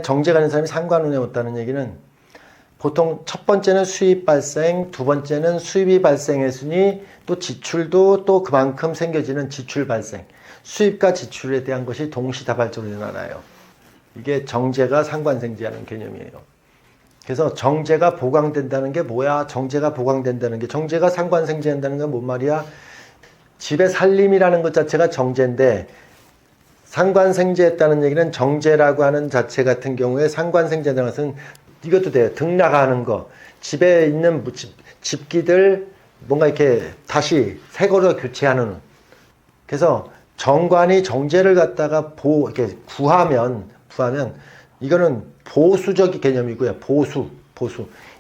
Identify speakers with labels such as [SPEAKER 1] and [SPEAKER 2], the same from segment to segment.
[SPEAKER 1] 정제가 있는 사람이 상관운에 없다는 얘기는 보통 첫 번째는 수입 발생, 두 번째는 수입이 발생했으니 또 지출도 또 그만큼 생겨지는 지출 발생. 수입과 지출에 대한 것이 동시다발적으로 일어나요. 이게 정제가 상관생제하는 개념이에요. 그래서 정제가 보강된다는 게 뭐야? 정제가 보강된다는 게, 정제가 상관생제한다는 건 뭔 말이야? 집의 살림이라는 것 자체가 정제인데, 상관생제했다는 얘기는 정제라고 하는 자체 같은 경우에 상관생제라는 것은 이것도 돼요. 등락하는 거. 집에 있는 집기들 뭔가 이렇게 다시 새 거로 교체하는. 그래서 정관이 정제를 갖다가 이렇게 구하면 이거는 보수적 개념이고요. 보수.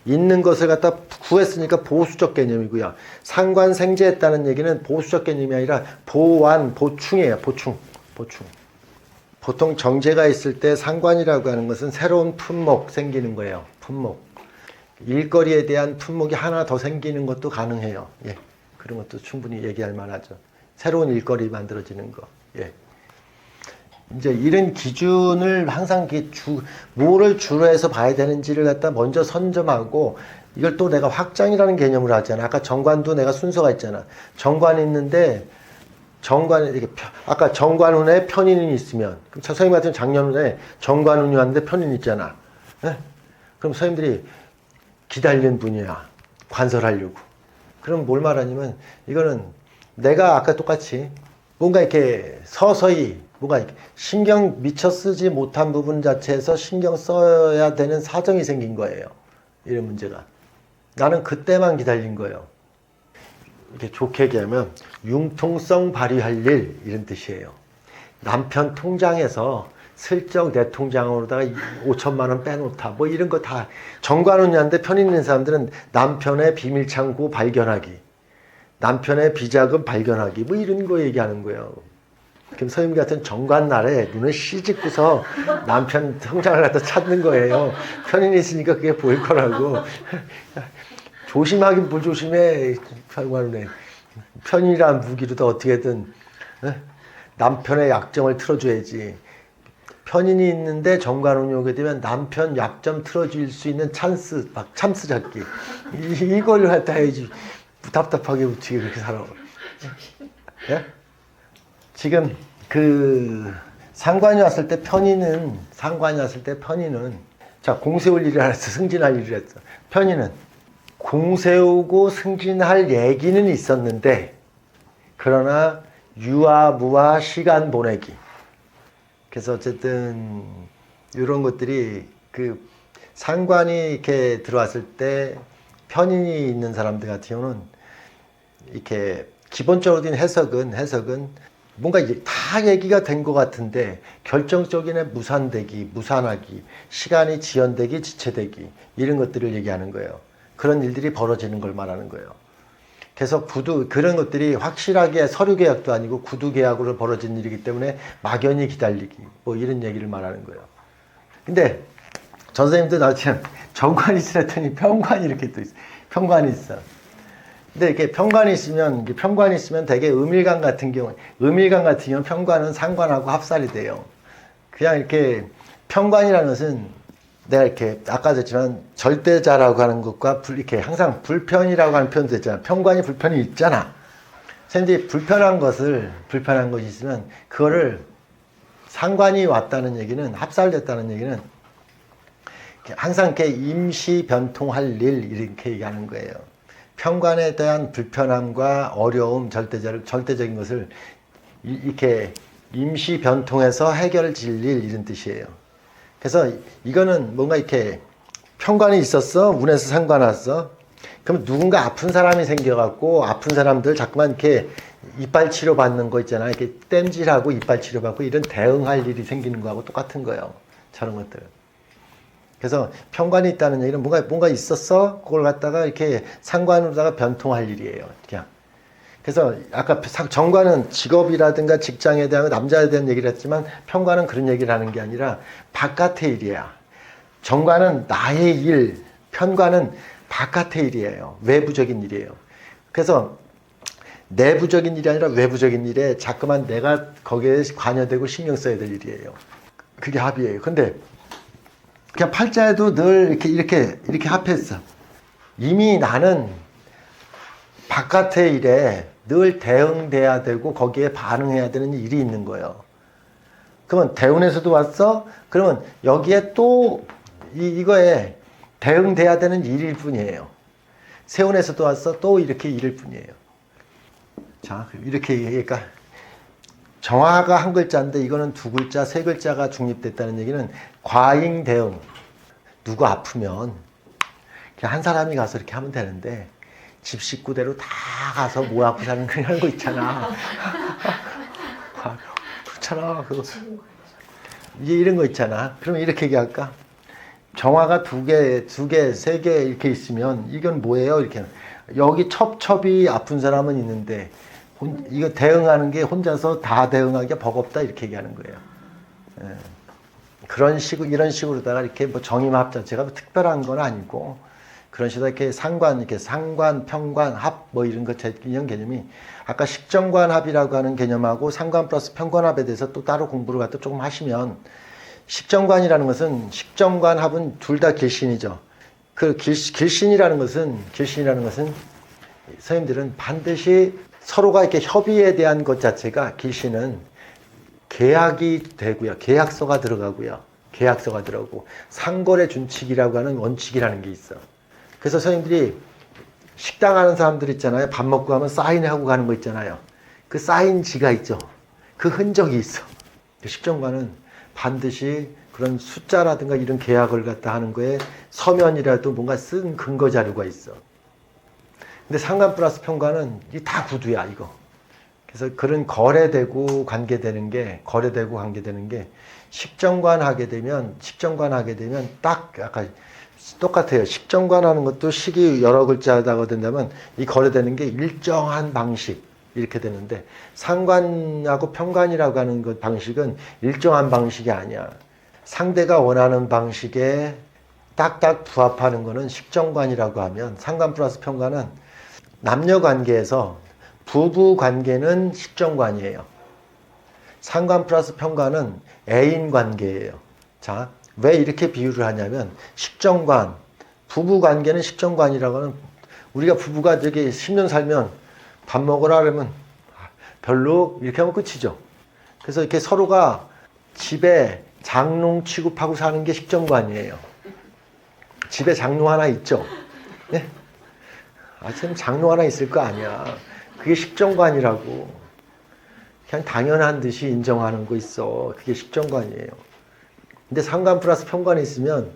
[SPEAKER 1] 있는 것을 갖다 구했으니까 보수적 개념이고요. 상관생제했다는 얘기는 보수적 개념이 아니라 보충이에요. 보충. 보통 정제가 있을 때 상관이라고 하는 것은 새로운 품목 생기는 거예요. 품목. 일거리에 대한 품목이 하나 더 생기는 것도 가능해요. 예. 그런 것도 충분히 얘기할 만하죠. 새로운 일거리 만들어지는 거. 예. 이제 이런 기준을 항상 뭐를 주로 해서 봐야 되는지를 갖다 먼저 선점하고, 이걸 또 내가 확장이라는 개념으로 하잖아. 아까 정관도 내가 순서가 있잖아. 정관이 있는데, 아까 정관운에 편인이 있으면, 그럼 선생님 같은 작년에 정관운이 왔는데 편인이 있잖아. 네? 그럼 선생님들이 기다리는 분이야. 관설하려고. 그럼 뭘 말하냐면, 이거는 내가 아까 똑같이 뭔가 이렇게 서서히, 뭔가 이렇게 신경 미처 쓰지 못한 부분 자체에서 신경 써야 되는 사정이 생긴 거예요. 이런 문제가. 나는 그때만 기다린 거예요. 이렇게 좋게 얘기하면 융통성 발휘할 일, 이런 뜻이에요. 남편 통장에서 슬쩍 내 통장으로다가 5천만 원 빼놓다, 뭐 이런 거 다. 정관운이한테 편인 있는 사람들은 남편의 비밀창고 발견하기, 남편의 비자금 발견하기, 뭐 이런 거 얘기하는 거예요. 그럼 선생님 같은 정관날에 눈을 씻고서 남편 통장을 갖다 찾는 거예요. 편인이 있으니까 그게 보일 거라고. 조심하긴 뭘 조심해. 편이란 무기로도 어떻게든 남편의 약점을 틀어줘야지. 편인이 있는데 정관운이 오게 되면 남편 약점 틀어줄 수 있는 찬스 잡기. 이걸 갖다 해야지. 답답하게 어떻게 그렇게 살아. 예? 지금 상관이 왔을 때 편인은, 자, 공세울 일을 했어. 승진할 일을 했어. 편인은 공세우고 승진할 얘기는 있었는데, 그러나 유아, 무아, 시간 보내기. 그래서 어쨌든 이런 것들이 상관이 이렇게 들어왔을 때 편인이 있는 사람들 같은 경우는 이렇게 기본적으로 된 해석은 뭔가 이제 다 얘기가 된 것 같은데 결정적인 무산되기, 무산하기, 시간이 지연되기, 지체되기, 이런 것들을 얘기하는 거예요. 그런 일들이 벌어지는 걸 말하는 거예요. 그래서 그런 것들이 확실하게 서류 계약도 아니고 구두 계약으로 벌어진 일이기 때문에 막연히 기다리기, 뭐 이런 얘기를 말하는 거예요. 근데 전 선생님도 나한테 정관이 있으랬더니 편관이 이렇게 또 있어. 편관이 있어. 근데 이렇게 편관이 있으면 되게 음일간 같은 경우는 편관은 상관하고 합살이 돼요. 그냥 이렇게 편관이라는 것은 내가 이렇게 아까도 했지만 절대자라고 하는 것과 이렇게 항상 불편이라고 하는 표현도 있잖아. 편관이 불편이 있잖아. 선생님들이 불편한 것이 있으면 그거를 상관이 왔다는 얘기는, 합살됐다는 얘기는 항상 이렇게 임시 변통할 일, 이렇게 얘기하는 거예요. 편관에 대한 불편함과 어려움, 절대적인 것을 이렇게 임시 변통해서 해결질 일, 이런 뜻이에요. 그래서 이거는 뭔가 이렇게 편관이 있었어, 운에서 상관 왔어. 그럼 누군가 아픈 사람이 생겨갖고 아픈 사람들 자꾸만 이렇게 이빨 치료 받는 거 있잖아. 이렇게 땜질하고 이빨 치료 받고 이런 대응할 일이 생기는 거하고 똑같은 거예요. 저런 것들은. 그래서 편관이 있다는 얘기는 뭔가 있었어? 그걸 갖다가 이렇게 상관으로다가 변통할 일이에요. 그냥. 그래서 아까 정관은 직업이라든가 직장에 대한, 남자에 대한 얘기를 했지만 편관은 그런 얘기를 하는 게 아니라 바깥의 일이야. 정관은 나의 일, 편관은 바깥의 일이에요. 외부적인 일이에요. 그래서 내부적인 일이 아니라 외부적인 일에 자꾸만 내가 거기에 관여되고 신경 써야 될 일이에요. 그게 합이에요. 근데 그냥 팔자에도 늘 이렇게 합했어. 이미 나는 바깥의 일에 늘 대응돼야 되고 거기에 반응해야 되는 일이 있는 거예요. 그러면 대운에서도 왔어? 그러면 여기에 또 이거에 대응돼야 되는 일일 뿐이에요. 세운에서도 왔어? 또 이렇게 일일 뿐이에요. 자, 이렇게 얘기니까 정화가 한 글자인데 이거는 두 글자, 세 글자가 중립됐다는 얘기는 과잉 대응. 누구 아프면 그냥 한 사람이 가서 이렇게 하면 되는데 집 식구대로 다 가서 뭐 하고 사는 그런 거 있잖아. 그렇잖아. 그거. 이제 이런 거 있잖아. 그러면 이렇게 얘기할까? 정화가 두 개, 세 개 이렇게 있으면 이건 뭐예요? 이렇게. 여기 첩이 아픈 사람은 있는데 이거 대응하는 게 혼자서 다 대응하기가 버겁다 이렇게 얘기하는 거예요. 예. 그런 식으로 이런 식으로다가 이렇게 뭐 정임합 자체가 뭐 특별한 건 아니고 그런 식으로 이렇게 상관, 평관, 합 뭐 이런 것 이런 개념이 아까 식정관합이라고 하는 개념하고 상관 플러스 평관합에 대해서 또 따로 공부를 갖다 조금 하시면 식정관이라는 것은 식정관합은 둘 다 길신이죠. 그 길신이라는 것은 선생님들은 반드시 서로가 이렇게 협의에 대한 것 자체가 길신은 계약이 되고요. 계약서가 들어가고요. 계약서가 들어가고 상거래 준칙이라고 하는 원칙이라는 게 있어. 그래서 선생님들이 식당 하는 사람들 있잖아요. 밥 먹고 가면 사인하고 가는 거 있잖아요. 그 사인지가 있죠. 그 흔적이 있어. 식정관은 반드시 그런 숫자라든가 이런 계약을 갖다 하는 거에 서면이라도 뭔가 쓴 근거 자료가 있어. 근데 상관 플러스 평관은 이 다 구두야, 이거. 그래서 그런 거래되고 관계되는 게 식정관 하게 되면 딱 아까 똑같아요. 식정관 하는 것도 식이 여러 글자가 된다면 이 거래되는 게 일정한 방식 이렇게 되는데 상관하고 평관이라고 하는 것 방식은 일정한 방식이 아니야. 상대가 원하는 방식에 딱딱 부합하는 거는 식정관이라고 하면 상관 플러스 평관은 남녀 관계에서 부부 관계는 식정관이에요. 상관 플러스 평관은 애인 관계예요. 자, 왜 이렇게 비유를 하냐면 식정관, 부부 관계는 식정관이라고 하는 우리가 부부가 저기 10년 살면 밥 먹으라 그러면 별로 이렇게 하면 끝이죠. 그래서 이렇게 서로가 집에 장롱 취급하고 사는 게 식정관이에요. 집에 장롱 하나 있죠. 네? 지금 장롱 하나 있을 거 아니야. 그게 식정관이라고. 그냥 당연한 듯이 인정하는 거 있어. 그게 식정관이에요. 근데 상관 플러스 평관이 있으면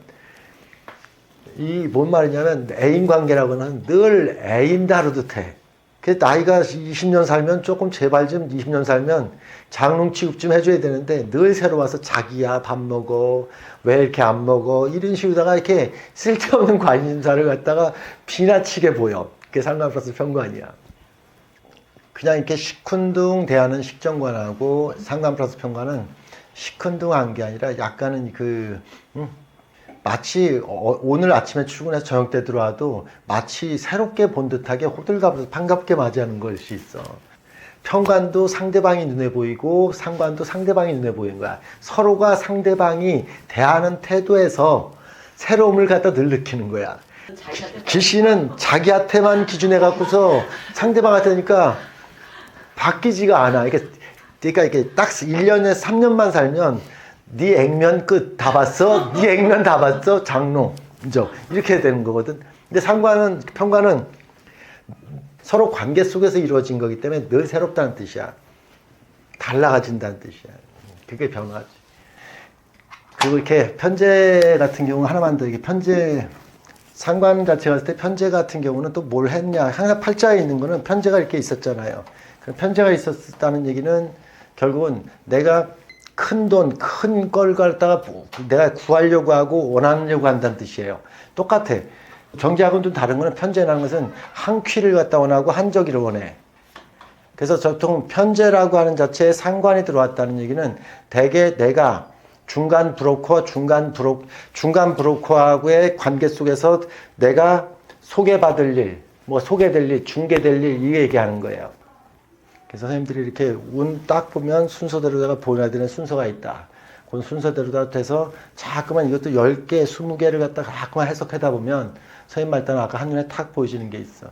[SPEAKER 1] 이 뭔 말이냐면 애인 관계라고는 늘 애인 다루듯 해. 그래서 나이가 20년 살면 조금 제발 좀 20년 살면 장롱 취급 좀 해줘야 되는데 늘 새로 와서 자기야 밥 먹어 왜 이렇게 안 먹어 이런 식으로다가 이렇게 쓸데없는 관심사를 갖다가 비나치게 보여. 그게 상관 플러스 평관이야. 그냥 이렇게 시큰둥 대하는 식정관하고 상관 플러스 평관은 시큰둥한 게 아니라 약간은 마치 오늘 아침에 출근해서 저녁 때 들어와도 마치 새롭게 본 듯하게 호들갑에서 반갑게 맞이하는 것이 있어. 평관도 상대방이 눈에 보이고 상관도 상대방이 눈에 보이는 거야. 서로가 상대방이 대하는 태도에서 새로움을 갖다 늘 느끼는 거야. 기신은 자기한테만 기준해 갖고서 상대방한테 하니까 바뀌지가 않아. 그러니까 이게 딱 1년에 3년만 살면 네 액면 끝 다 봤어? 네 액면 다 봤어? 장롱. 이렇게 되는 거거든. 근데 상관은, 평관은 서로 관계 속에서 이루어진 거기 때문에 늘 새롭다는 뜻이야. 달라가진다는 뜻이야. 그게 변화지. 그리고 이렇게 편제 같은 경우 하나만 더 이게 편제 상관 자체가 봤을 때 편제 같은 경우는 또 뭘 했냐. 항상 팔자에 있는 거는 편제가 이렇게 있었잖아요. 편제가 있었다는 얘기는 결국은 내가 큰 돈, 큰 걸 갖다가 내가 구하려고 하고 원하려고 한다는 뜻이에요. 똑같아. 경제하고는 좀 다른 거는 편제라는 것은 한 퀴를 갖다 원하고 한 저기를 원해. 그래서 보통 편제라고 하는 자체에 상관이 들어왔다는 얘기는 대개 내가 중간 브로커하고의 관계 속에서 내가 소개받을 일, 뭐 소개될 일, 중개될 일, 이 얘기하는 거예요. 그래서 선생님들이 이렇게 운 딱 보면 순서대로다가 보여야 되는 순서가 있다. 그 순서대로 돼서 자꾸만 이것도 10개, 20개를 갖다가 자꾸만 해석하다 보면 선생님 말 따라 아까 한눈에 탁 보여지는 게 있어.